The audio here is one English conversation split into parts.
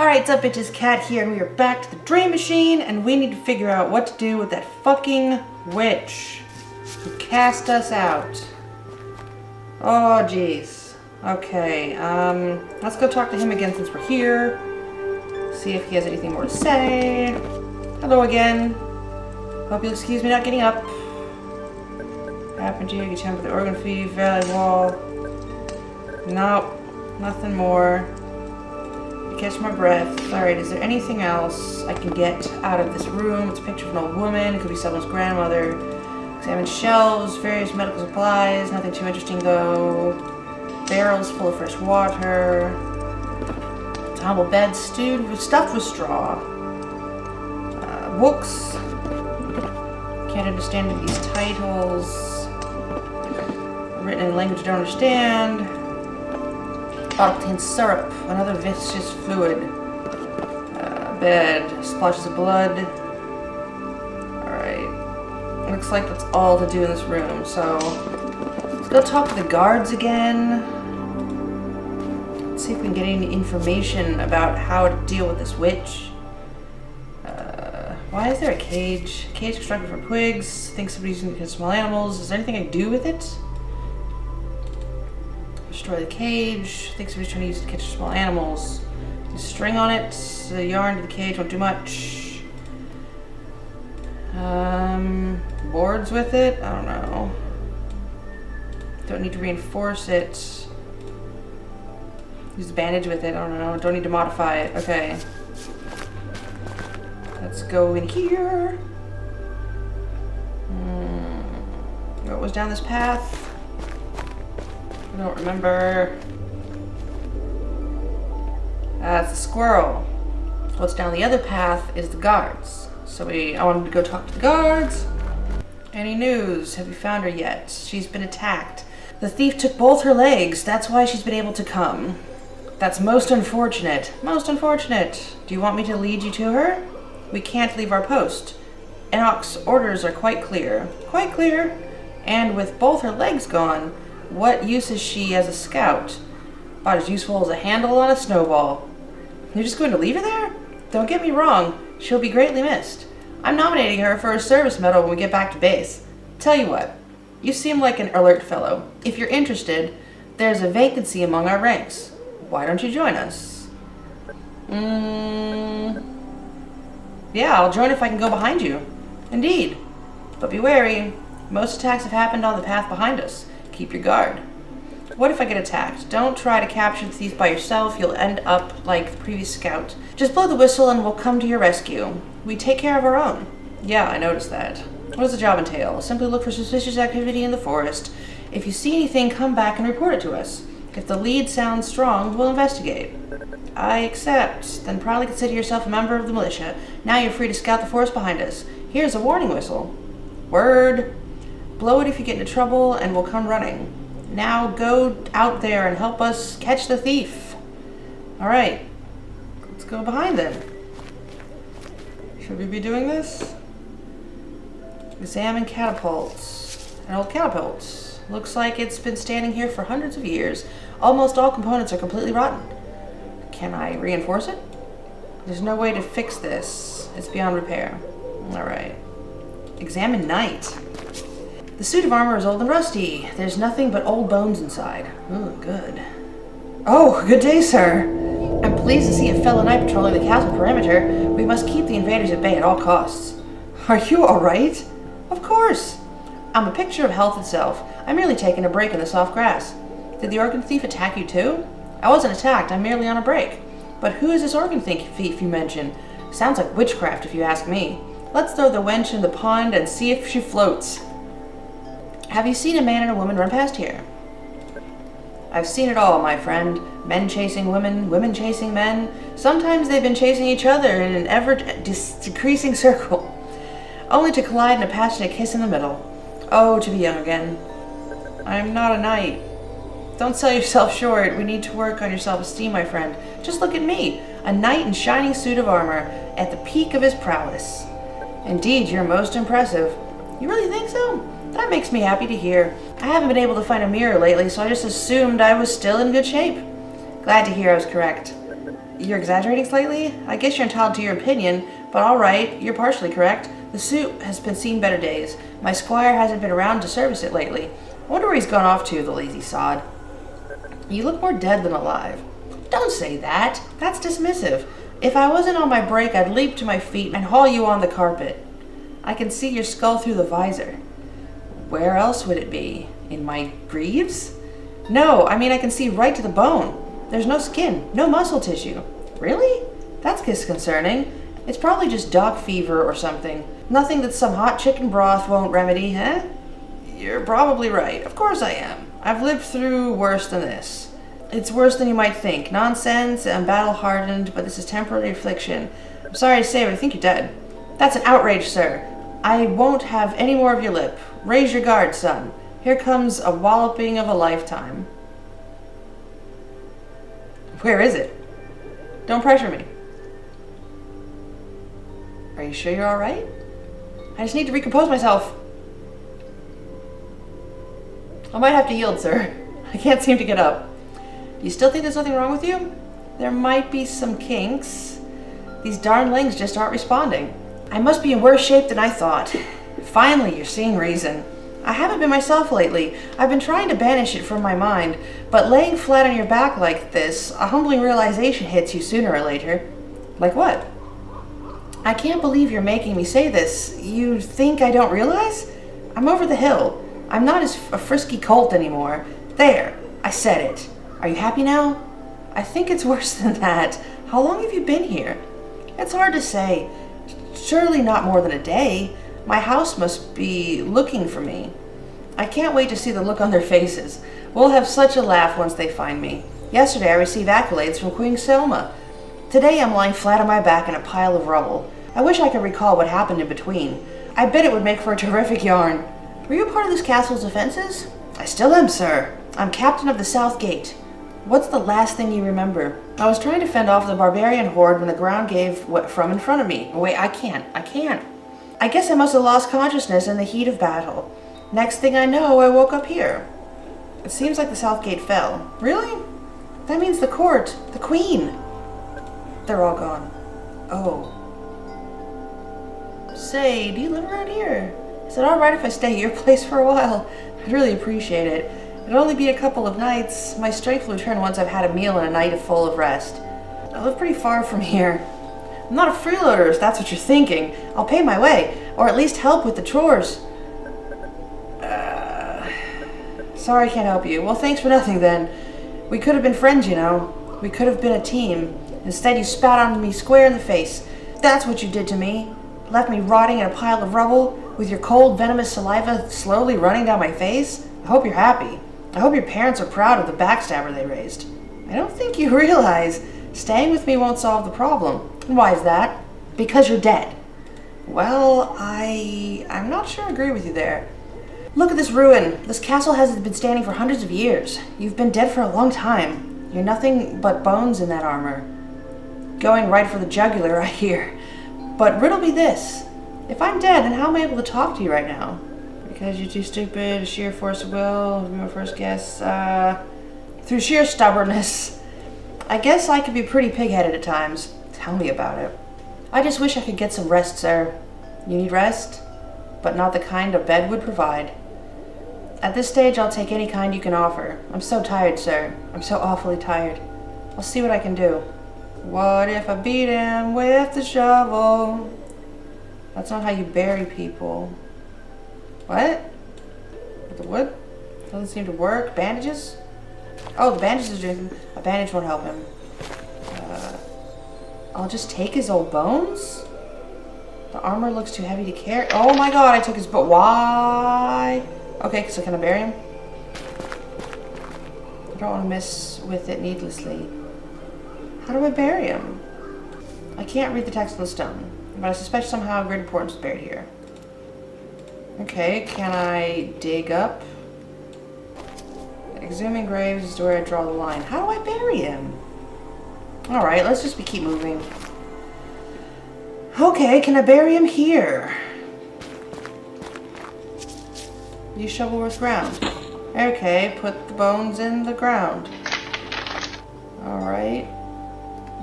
Alright, what's up bitches, Cat here, and we are back to the Dream Machine, and we need to figure out what to do with that fucking witch who cast us out. Oh jeez. Okay, let's go talk to him again since we're here. See if he has anything more to say. Hello again. Hope you'll excuse me not getting up. Happened to you, get temper the organ fee, valley wall. Nope, nothing more. Catch my breath. Alright, is there anything else I can get out of this room? It's a picture of an old woman. It could be someone's grandmother. Examine shelves, various medical supplies. Nothing too interesting though. Barrels full of fresh water. Humble bed stuffed with straw. Books. Can't understand any of these titles. Written in a language I don't understand. Bottle contains syrup, another viscous fluid. Bed, splashes of blood. Alright. Looks like that's all to do in this room, so let's go talk to the guards again. Let's see if we can get any information about how to deal with this witch. Why is there a cage? A cage constructed from twigs. I think somebody's using it to catch small animals. Is there anything I can do with it? Destroy the cage. I think somebody's trying to use it to catch small animals. There's string on it. The yarn to the cage won't do much. Boards with it? I don't know. Don't need to reinforce it. Use the bandage with it. I don't know. Don't need to modify it. Okay. Let's go in here. What was down this path? I don't remember. That's the squirrel. What's down the other path is the guards. So I wanted to go talk to the guards. Any news? Have you found her yet? She's been attacked. The thief took both her legs. That's why she's been able to come. That's most unfortunate. Most unfortunate. Do you want me to lead you to her? We can't leave our post. Enoch's orders are quite clear. Quite clear. And with both her legs gone, what use is she as a scout? About as useful as a handle on a snowball. You're just going to leave her there? Don't get me wrong, she'll be greatly missed. I'm nominating her for a service medal when we get back to base. Tell you what, you seem like an alert fellow. If you're interested, there's a vacancy among our ranks. Why don't you join us? Yeah, I'll join if I can go behind you. Indeed. But be wary. Most attacks have happened on the path behind us. Keep your guard. What if I get attacked? Don't try to capture the thief by yourself. You'll end up like the previous scout. Just blow the whistle and we'll come to your rescue. We take care of our own. Yeah, I noticed that. What does the job entail? Simply look for suspicious activity in the forest. If you see anything, come back and report it to us. If the lead sounds strong, we'll investigate. I accept. Then proudly consider yourself a member of the militia. Now you're free to scout the forest behind us. Here's a warning whistle. Word. Blow it if you get into trouble, and we'll come running. Now go out there and help us catch the thief. Alright. Let's go behind them. Should we be doing this? Examine catapults. An old catapult. Looks like it's been standing here for hundreds of years. Almost all components are completely rotten. Can I reinforce it? There's no way to fix this. It's beyond repair. Alright. Examine Nite. The suit of armor is old and rusty. There's nothing but old bones inside. Oh, good. Oh, good day, sir. I'm pleased to see a fellow knight patrolling the castle perimeter. We must keep the invaders at bay at all costs. Are you alright? Of course. I'm a picture of health itself. I'm merely taking a break in the soft grass. Did the organ thief attack you too? I wasn't attacked. I'm merely on a break. But who is this organ thief you mentioned? Sounds like witchcraft if you ask me. Let's throw the wench in the pond and see if she floats. Have you seen a man and a woman run past here? I've seen it all, my friend. Men chasing women, women chasing men. Sometimes they've been chasing each other in an ever-decreasing circle, only to collide in a passionate kiss in the middle. Oh, to be young again. I'm not a knight. Don't sell yourself short. We need to work on your self-esteem, my friend. Just look at me, a knight in shining suit of armor, at the peak of his prowess. Indeed, you're most impressive. You really think so? That makes me happy to hear. I haven't been able to find a mirror lately, so I just assumed I was still in good shape. Glad to hear I was correct. You're exaggerating slightly? I guess you're entitled to your opinion, but alright, you're partially correct. The suit has been seen better days. My squire hasn't been around to service it lately. I wonder where he's gone off to, the lazy sod. You look more dead than alive. Don't say that. That's dismissive. If I wasn't on my break, I'd leap to my feet and haul you on the carpet. I can see your skull through the visor. Where else would it be? In my greaves? No, I mean I can see right to the bone. There's no skin, no muscle tissue. Really? That's disconcerting. It's probably just dog fever or something. Nothing that some hot chicken broth won't remedy, huh? You're probably right. Of course I am. I've lived through worse than this. It's worse than you might think. Nonsense, I'm battle-hardened, but this is temporary affliction. I'm sorry to say, but I think you're dead. That's an outrage, sir. I won't have any more of your lip. Raise your guard, son. Here comes a walloping of a lifetime. Where is it? Don't pressure me. Are you sure you're alright? I just need to recompose myself. I might have to yield, sir. I can't seem to get up. You still think there's nothing wrong with you? There might be some kinks. These darnlings just aren't responding. I must be in worse shape than I thought. Finally, you're seeing reason. I haven't been myself lately. I've been trying to banish it from my mind, but laying flat on your back like this, a humbling realization hits you sooner or later. Like what? I can't believe you're making me say this. You think I don't realize? I'm over the hill. I'm not a frisky colt anymore. There, I said it. Are you happy now? I think it's worse than that. How long have you been here? It's hard to say. Surely not more than a day. My house must be looking for me. I can't wait to see the look on their faces. We'll have such a laugh once they find me. Yesterday I received accolades from Queen Selma. Today I'm lying flat on my back in a pile of rubble. I wish I could recall what happened in between. I bet it would make for a terrific yarn. Were you a part of this castle's defenses? I still am, sir. I'm captain of the South Gate. What's the last thing you remember? I was trying to fend off the barbarian horde when the ground gave from in front of me. Wait, I can't. I guess I must have lost consciousness in the heat of battle. Next thing I know, I woke up here. It seems like the South Gate fell. Really? That means the court, the queen. They're all gone. Oh. Say, do you live around here? Is it alright if I stay at your place for a while? I'd really appreciate it. It'd only be a couple of nights. My strength will return once I've had a meal and a night full of rest. I live pretty far from here. I'm not a freeloader, if that's what you're thinking. I'll pay my way, or at least help with the chores. Sorry I can't help you. Well, thanks for nothing then. We could have been friends, you know. We could have been a team. Instead, you spat on me square in the face. That's what you did to me. Left me rotting in a pile of rubble, with your cold, venomous saliva slowly running down my face. I hope you're happy. I hope your parents are proud of the backstabber they raised. I don't think you realize staying with me won't solve the problem. And why is that? Because you're dead. Well, I'm not sure I agree with you there. Look at this ruin. This castle hasn't been standing for hundreds of years. You've been dead for a long time. You're nothing but bones in that armor. Going right for the jugular, I hear. But riddle me this. If I'm dead, then how am I able to talk to you right now? Because you're too stupid, sheer force of will, my first guess, through sheer stubbornness. I guess I could be pretty pig-headed at times. Tell me about it. I just wish I could get some rest, sir. You need rest? But not the kind a bed would provide. At this stage, I'll take any kind you can offer. I'm so tired, sir. I'm so awfully tired. I'll see what I can do. What if I beat him with the shovel? That's not how you bury people. What? With the wood? Doesn't seem to work. Bandages? Oh, the bandages are doing... A bandage won't help him. I'll just take his old bones? The armor looks too heavy to carry. Oh my god, I took his bones. Why? Okay, so can I bury him? I don't want to mess with it needlessly. How do I bury him? I can't read the text on the stone, but I suspect somehow great importance is buried here. Okay, can I dig up? Exhuming graves is where I draw the line. How do I bury him? Alright, let's just keep moving. Okay, can I bury him here? Use shovel with ground. Okay, put the bones in the ground. Alright.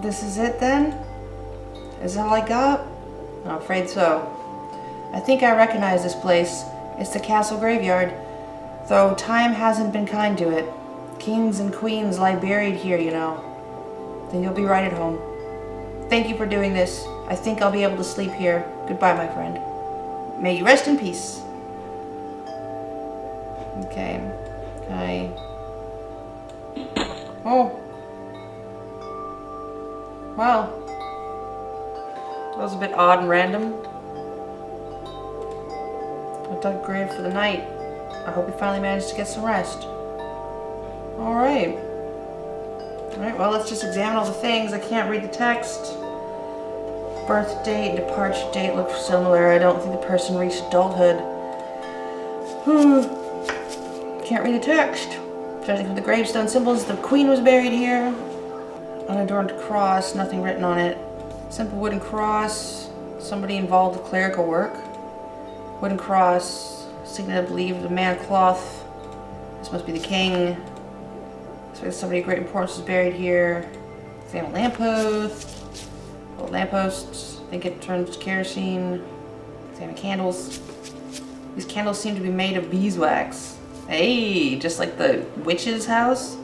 This is it then? Is that all I got? I'm afraid so. I think I recognize this place. It's the castle graveyard, though time hasn't been kind to it. Kings and queens lie buried here, you know. Then you'll be right at home. Thank you for doing this. I think I'll be able to sleep here. Goodbye, my friend. May you rest in peace. Okay. Oh. Wow. That was a bit odd and random. I dug a grave for the night. I hope you finally managed to get some rest. Alright. Alright, well, let's just examine all the things. I can't read the text. Birth date, departure date look similar. I don't think the person reached adulthood. Can't read the text. Judging from the gravestone symbols, the queen was buried here. Unadorned cross, nothing written on it. Simple wooden cross. Somebody involved with clerical work. Wooden cross. Signet, I believe, the man cloth. This must be the king. So somebody of great importance is buried here. Examine lamppost. Old lampposts. I think it turns to kerosene. Examine candles. These candles seem to be made of beeswax. Hey, just like the witch's house.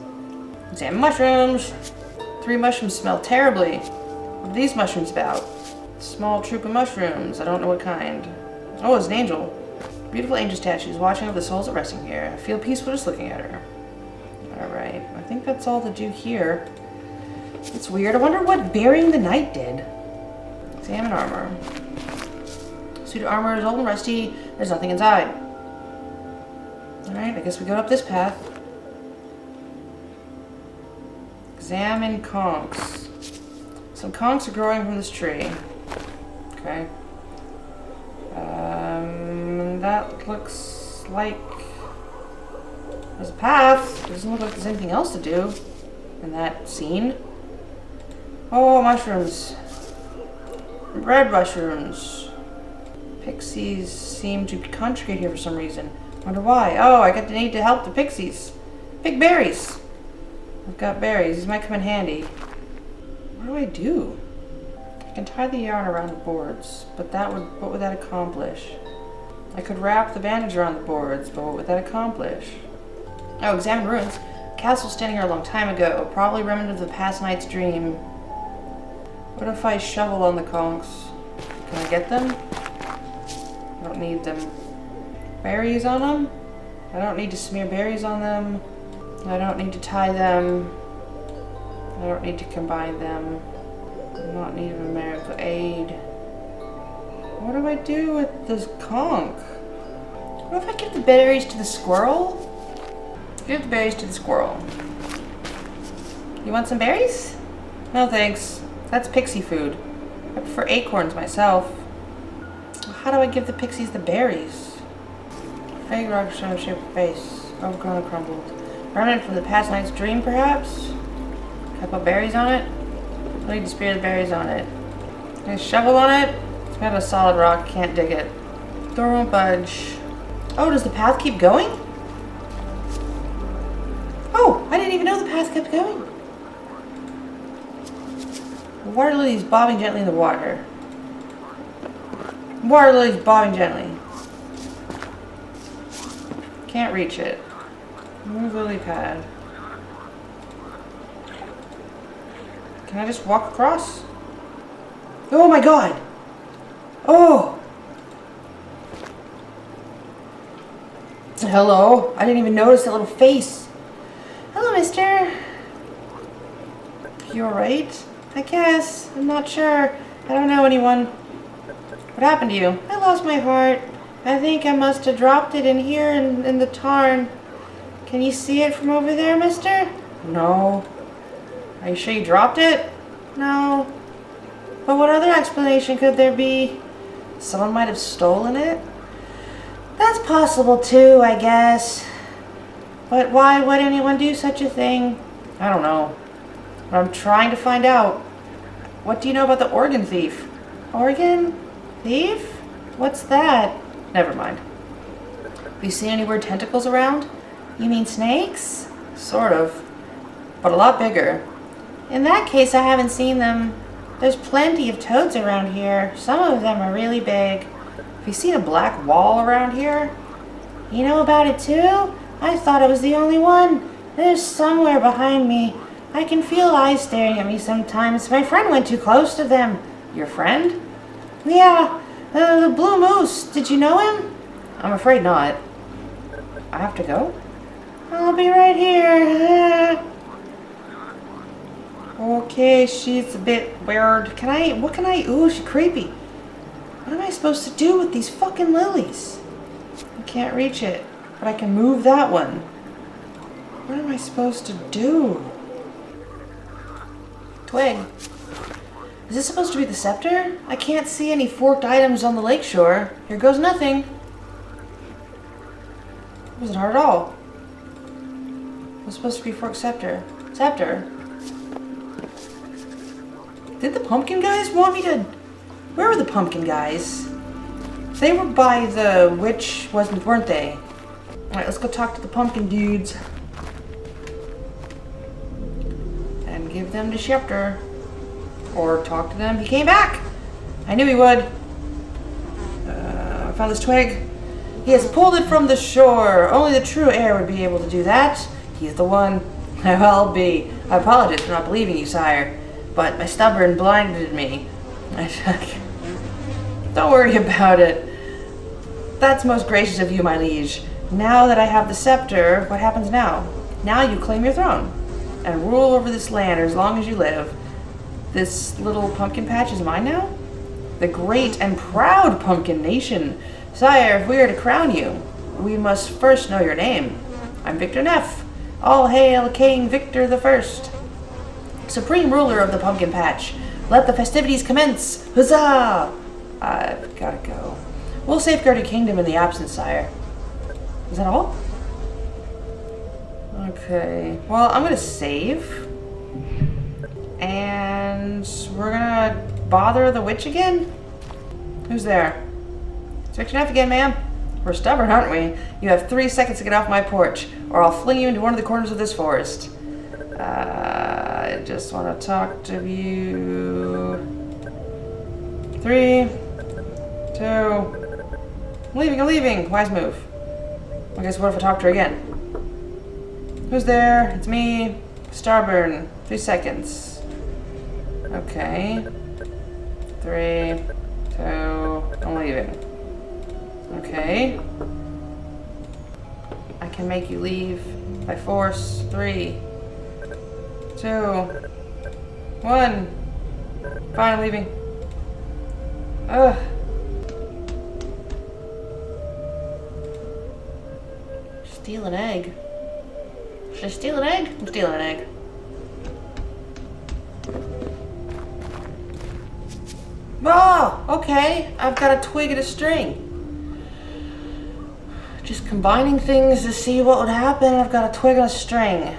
Examine mushrooms. 3 mushrooms smell terribly. What are these mushrooms about? Small troop of mushrooms. I don't know what kind. Oh, it's an angel. Beautiful angel statues watching over the souls at resting here. I feel peaceful just looking at her. Alright, I think that's all to do here. It's weird. I wonder what burying the night did. Examine armor. Suit of armor is old and rusty. There's nothing inside. Alright, I guess we go up this path. Examine conchs. Some conchs are growing from this tree. Okay. That looks like there's a path. It doesn't look like there's anything else to do in that scene. Oh, mushrooms. Red mushrooms. Pixies seem to conjugate here for some reason. Wonder why. Oh, I got the need to help the pixies. Pick berries. I've got berries. These might come in handy. What do I do? I can tie the yarn around the boards, but what would that accomplish? I could wrap the bandage around the boards, but what would that accomplish? Oh, examine ruins. Castle standing here a long time ago. Probably remnant of the past night's dream. What if I shovel on the conchs? Can I get them? I don't need them. Berries on them? I don't need to smear berries on them. I don't need to tie them. I don't need to combine them. I'm not in need of a medical aid. What do I do with this conch? What if I give the berries to the squirrel? Give the berries to the squirrel. You want some berries? No thanks. That's pixie food. I prefer acorns myself. How do I give the pixies the berries? Fake rock stone shaped face. Overgrown and crumbled. Remnant from the past night's dream, perhaps? Can I put berries on it? I need to spear the berries on it. Can I shovel on it? It's got a solid rock. Can't dig it. Door won't budge. Oh, does the path keep going? Oh, I didn't even know the path kept going. Water lilies bobbing gently in the water. Water lilies bobbing gently. Can't reach it. Move lily pad. Can I just walk across? Oh my god! Oh! Hello? I didn't even notice that little face. Hello, mister. You alright? I guess. I'm not sure. I don't know anyone. What happened to you? I lost my heart. I think I must have dropped it in here in the tarn. Can you see it from over there, mister? No. Are you sure you dropped it? No. But what other explanation could there be? Someone might have stolen it? That's possible too, I guess. But why would anyone do such a thing? I don't know. But I'm trying to find out. What do you know about the organ thief? Organ thief? What's that? Never mind. Have you seen any weird tentacles around? You mean snakes? Sort of. But a lot bigger. In that case, I haven't seen them. There's plenty of toads around here. Some of them are really big. Have you seen a black wall around here? You know about it too? I thought I was the only one. There's somewhere behind me. I can feel eyes staring at me sometimes. My friend went too close to them. Your friend? Yeah, the blue moose. Did you know him? I'm afraid not. I have to go? I'll be right here. Okay, she's a bit weird. Ooh, she's creepy. What am I supposed to do with these fucking lilies? I can't reach it, but I can move that one. What am I supposed to do? Twig. Is this supposed to be the scepter? I can't see any forked items on the lakeshore. Here goes nothing. It wasn't hard at all. It was supposed to be forked scepter. Scepter? Did the pumpkin guys want me to... Where were the pumpkin guys? They were by the witch, weren't they? Alright, let's go talk to the pumpkin dudes. And give them the scepter. Or talk to them. He came back! I knew he would. I found this twig. He has pulled it from the shore. Only the true heir would be able to do that. He's the one. I'll be. I apologize for not believing you, sire. But my stubborn blinded me. Don't worry about it. That's most gracious of you, my liege. Now that I have the scepter, what happens now? Now you claim your throne and rule over this land as long as you live. This little pumpkin patch is mine now? The great and proud pumpkin nation. Sire, if we are to crown you, we must first know your name. I'm Victor Neff. All hail King Victor the First, supreme ruler of the pumpkin patch. Let the festivities commence. Huzzah! I've gotta go. We'll safeguard your kingdom in the absence, sire. Is that all? Okay. Well, I'm gonna save. And we're gonna bother the witch again? Who's there? It's Victor Neff again, ma'am. We're stubborn, aren't we? You have 3 seconds to get off my porch, or I'll fling you into one of the corners of this forest. I just want to talk to you. 3, 2. I'm leaving. Wise move. I guess what if I talk to her again? Who's there? It's me. Starburn. 3 seconds. Okay. 3, 2. I'm leaving. Okay. I can make you leave by force. 3, 2, 1. Fine, I'm leaving. Ugh. Steal an egg. Should I steal an egg? I'm stealing an egg. Oh, okay. I've got a twig and a string. Just combining things to see what would happen. I've got a twig and a string.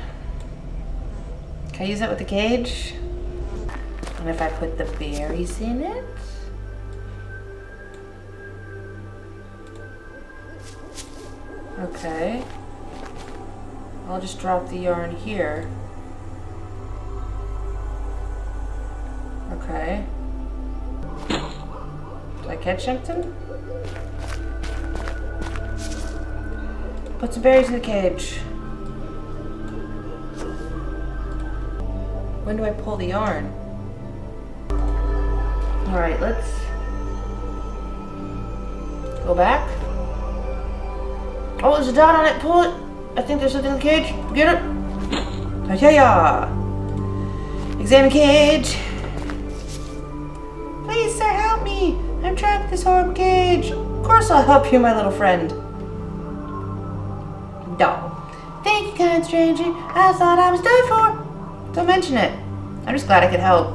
Can I use that with the cage? And if I put the berries in it? Okay. I'll just drop the yarn here. Okay. Did I catch something? Put some berries in the cage. When do I pull the yarn? Alright, let's go back. Oh, there's a dot on it. Pull it. I think there's something in the cage. Get it. Hi-ya! Examine cage. Please, sir, help me. I'm trapped in this horrible cage. Of course I'll help you, my little friend. No. Thank you, kind stranger. I thought I was done for. Don't mention it. I'm just glad I could help.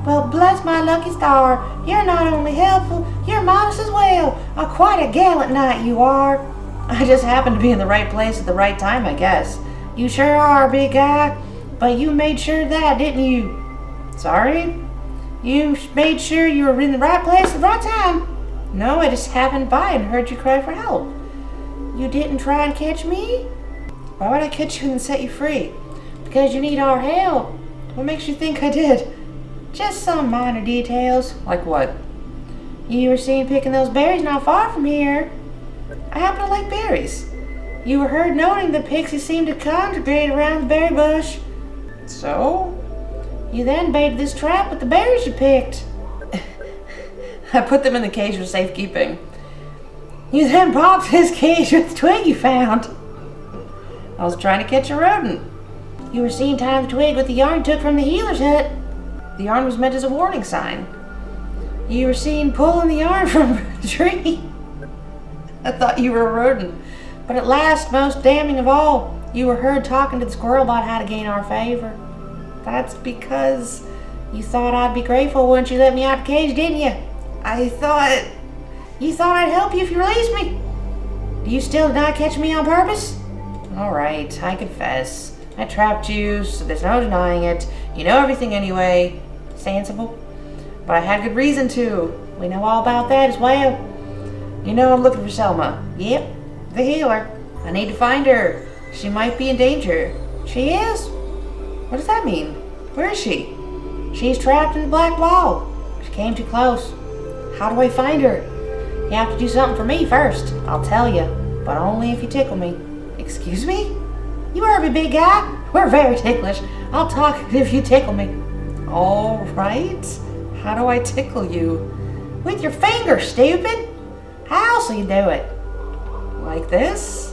Well, bless my lucky star. You're not only helpful, you're modest as well. Quite a gallant knight you are. I just happened to be in the right place at the right time, I guess. You sure are, big guy. But you made sure of that, didn't you? Sorry? You made sure you were in the right place at the right time. No, I just happened by and heard you cry for help. You didn't try and catch me? Why would I catch you and set you free? Because you need our help. What makes you think I did? Just some minor details. Like what? You were seen picking those berries not far from here. I happen to like berries. You were heard noting that pixies seem to congregate around the berry bush. So? You then baited this trap with the berries you picked. I put them in the cage for safekeeping. You then popped this cage with the twig you found. I was trying to catch a rodent. You were seen tying the twig with the yarn you took from the healer's hut. The yarn was meant as a warning sign. You were seen pulling the yarn from the tree. I thought you were a rodent. But at last, most damning of all, you were heard talking to the squirrel about how to gain our favor. That's because you thought I'd be grateful once you let me out the cage, didn't you? You thought I'd help you if you released me. Do you still deny catching me on purpose? All right, I confess. I trapped you, so there's no denying it. You know everything anyway. Sensible. But I had good reason to. We know all about that as well. You know I'm looking for Selma. Yep, the healer. I need to find her. She might be in danger. She is? What does that mean? Where is she? She's trapped in the black wall. She came too close. How do I find her? You have to do something for me first. I'll tell you, but only if you tickle me. Excuse me? You are a big guy. We're very ticklish. I'll talk if you tickle me. All right. How do I tickle you? With your finger, stupid. How else will you do it? Like this?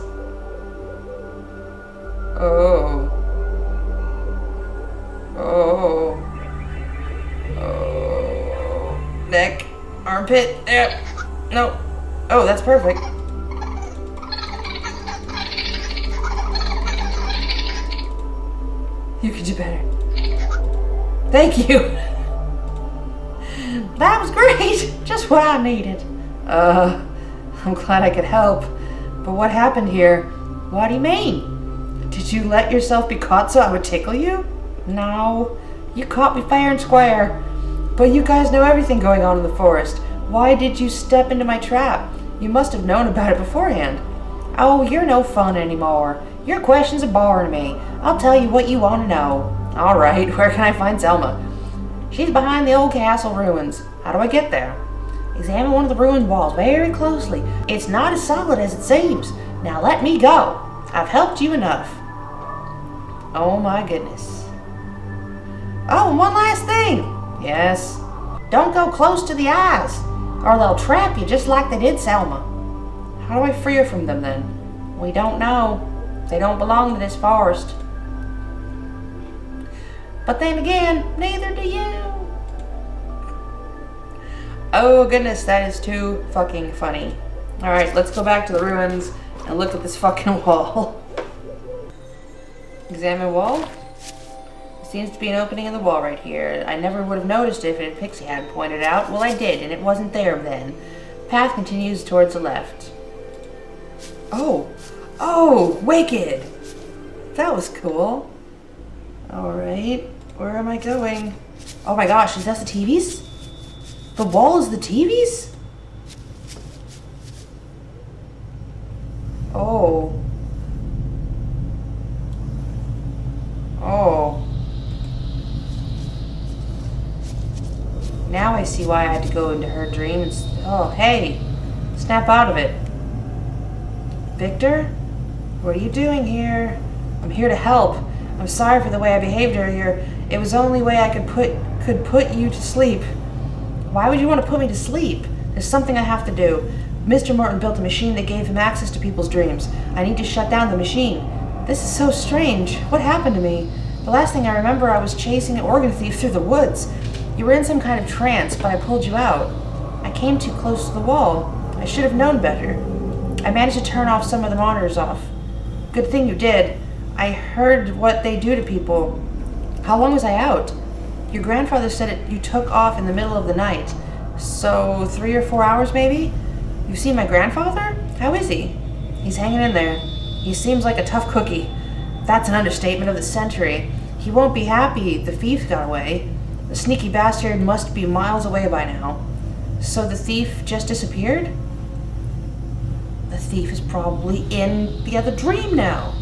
Oh. Neck. Armpit. No. Oh, that's perfect. You could do better. Thank you. That was great. Just what I needed. I'm glad I could help. But what happened here? What do you mean? Did you let yourself be caught so I would tickle you? No. You caught me fair and square. But you guys know everything going on in the forest. Why did you step into my trap? You must have known about it beforehand. Oh, you're no fun anymore. Your questions are boring me. I'll tell you what you want to know. All right, where can I find Selma? She's behind the old castle ruins. How do I get there? Examine one of the ruined walls very closely. It's not as solid as it seems. Now let me go. I've helped you enough. Oh my goodness. Oh, and one last thing. Yes. Don't go close to the eyes, or they'll trap you just like they did Selma. How do I free her from them then? We don't know. They don't belong to this forest. But then again, neither do you. Oh goodness, that is too fucking funny. Alright, let's go back to the ruins and look at this fucking wall. Examine wall. There seems to be an opening in the wall right here. I never would have noticed it if Pixie hadn't pointed out. Well, I did, and it wasn't there then. Path continues towards the left. Oh, wicked! That was cool. Alright, where am I going? Oh my gosh, is that the TVs? The wall is the TVs? Oh. Now I see why I had to go into her dream and... Oh, hey! Snap out of it. Victor? What are you doing here? I'm here to help. I'm sorry for the way I behaved earlier. It was the only way I could put you to sleep. Why would you want to put me to sleep? There's something I have to do. Mr. Morton built a machine that gave him access to people's dreams. I need to shut down the machine. This is so strange. What happened to me? The last thing I remember, I was chasing an organ thief through the woods. You were in some kind of trance, but I pulled you out. I came too close to the wall. I should have known better. I managed to turn off some of the monitors off. Good thing you did. I heard what they do to people. How long was I out? Your grandfather said you took off in the middle of the night. So 3 or 4 hours maybe? You've seen my grandfather? How is he? He's hanging in there. He seems like a tough cookie. That's an understatement of the century. He won't be happy the thief got away. The sneaky bastard must be miles away by now. So the thief just disappeared? The thief is probably in the other dream now.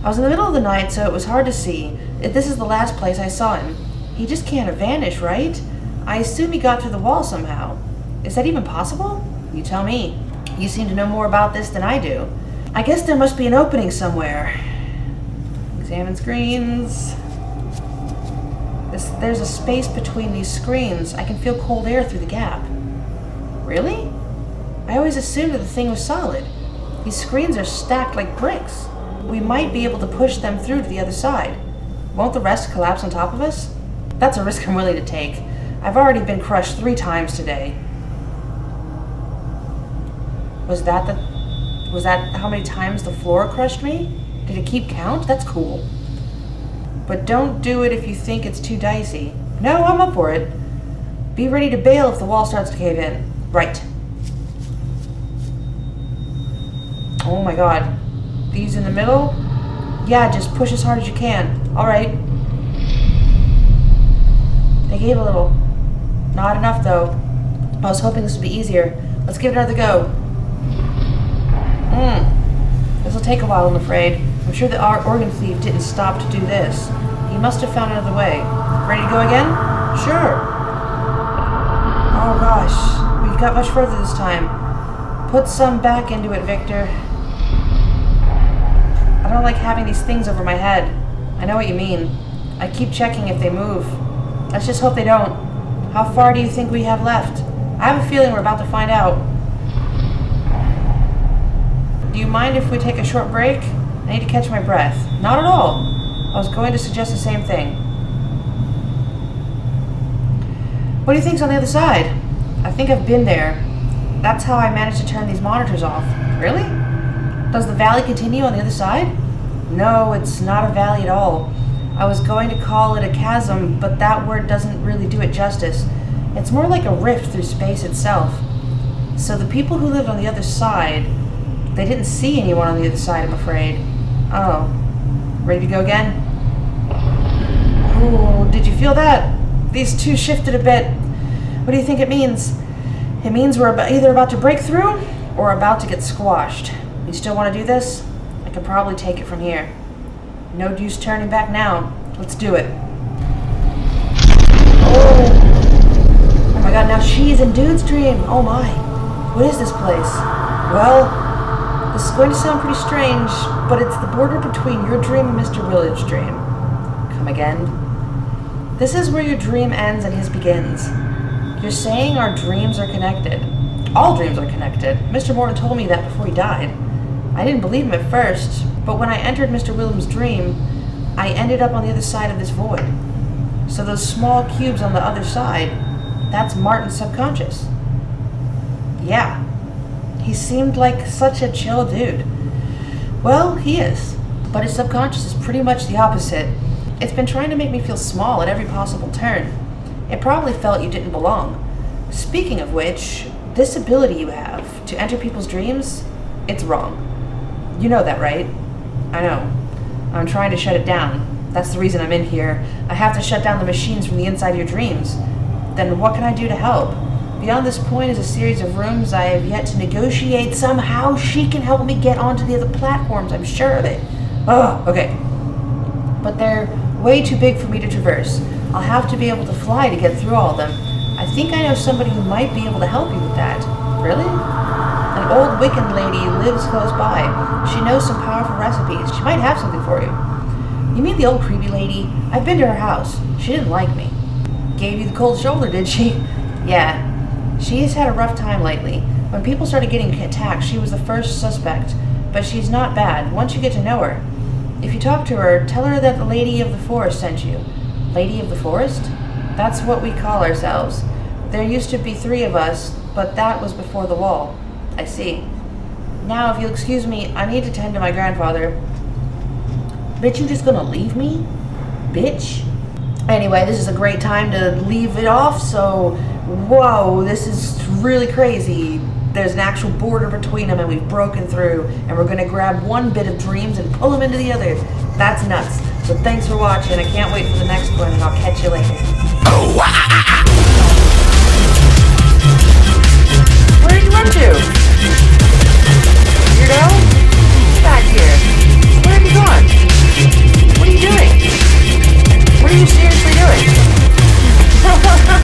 I was in the middle of the night, so it was hard to see. This is the last place I saw him. He just can't have vanished, right? I assume he got through the wall somehow. Is that even possible? You tell me. You seem to know more about this than I do. I guess there must be an opening somewhere. Examine screens. There's a space between these screens. I can feel cold air through the gap. Really? I always assumed that the thing was solid. These screens are stacked like bricks. We might be able to push them through to the other side. Won't the rest collapse on top of us? That's a risk I'm willing to take. I've already been crushed 3 times today. Was that how many times the floor crushed me? Did it keep count? That's cool. But don't do it if you think it's too dicey. No, I'm up for it. Be ready to bail if the wall starts to cave in. Right. Oh my god. These in the middle? Yeah, just push as hard as you can. Alright. They gave a little. Not enough though. I was hoping this would be easier. Let's give it another go. This will take a while, I'm afraid. I'm sure the organ thief didn't stop to do this. He must have found another way. Ready to go again? Sure. Oh gosh, we got much further this time. Put some back into it, Victor. I don't like having these things over my head. I know what you mean. I keep checking if they move. Let's just hope they don't. How far do you think we have left? I have a feeling we're about to find out. Do you mind if we take a short break? I need to catch my breath. Not at all. I was going to suggest the same thing. What do you think's on the other side? I think I've been there. That's how I managed to turn these monitors off. Really? Does the valley continue on the other side? No, it's not a valley at all. I was going to call it a chasm, but that word doesn't really do it justice. It's more like a rift through space itself. So the people who lived on the other side, they didn't see anyone on the other side, I'm afraid. Oh. Ready to go again? Ooh, did you feel that? These two shifted a bit. What do you think it means? It means we're either about to break through or about to get squashed. You still want to do this? I could probably take it from here. No use turning back now. Let's do it. Oh my god, now she's in Dude's dream. Oh my. What is this place? Well, this is going to sound pretty strange, but it's the border between your dream and Mr. Willard's dream. Come again? This is where your dream ends and his begins. You're saying our dreams are connected. All dreams are connected. Mr. Morton told me that before he died. I didn't believe him at first, but when I entered Mr. Williams' dream, I ended up on the other side of this void. So those small cubes on the other side, that's Martin's subconscious. Yeah. He seemed like such a chill dude. Well, he is. But his subconscious is pretty much the opposite. It's been trying to make me feel small at every possible turn. It probably felt you didn't belong. Speaking of which, this ability you have to enter people's dreams, it's wrong. You know that, right? I know. I'm trying to shut it down. That's the reason I'm in here. I have to shut down the machines from the inside of your dreams. Then what can I do to help? Beyond this point is a series of rooms I have yet to negotiate. Somehow she can help me get onto the other platforms, I'm sure of it. Oh, okay. But they're way too big for me to traverse. I'll have to be able to fly to get through all of them. I think I know somebody who might be able to help you with that. Really? An old Wiccan lady lives close by. She knows some powerful recipes. She might have something for you. You mean the old creepy lady? I've been to her house. She didn't like me. Gave you the cold shoulder, did she? Yeah. She's had a rough time lately. When people started getting attacked, she was the first suspect. But she's not bad, once you get to know her. If you talk to her, tell her that the Lady of the Forest sent you. Lady of the Forest? That's what we call ourselves. There used to be 3 of us, but that was before the wall. I see. Now, if you'll excuse me, I need to tend to my grandfather. Bitch, you just gonna leave me? Bitch? Anyway, this is a great time to leave it off, so whoa, this is really crazy. There's an actual border between them and we've broken through, and we're gonna grab one bit of dreams and pull them into the other. That's nuts. So thanks for watching. I can't wait for the next one, and I'll catch you later. Where did you run to? Weirdo? Back here.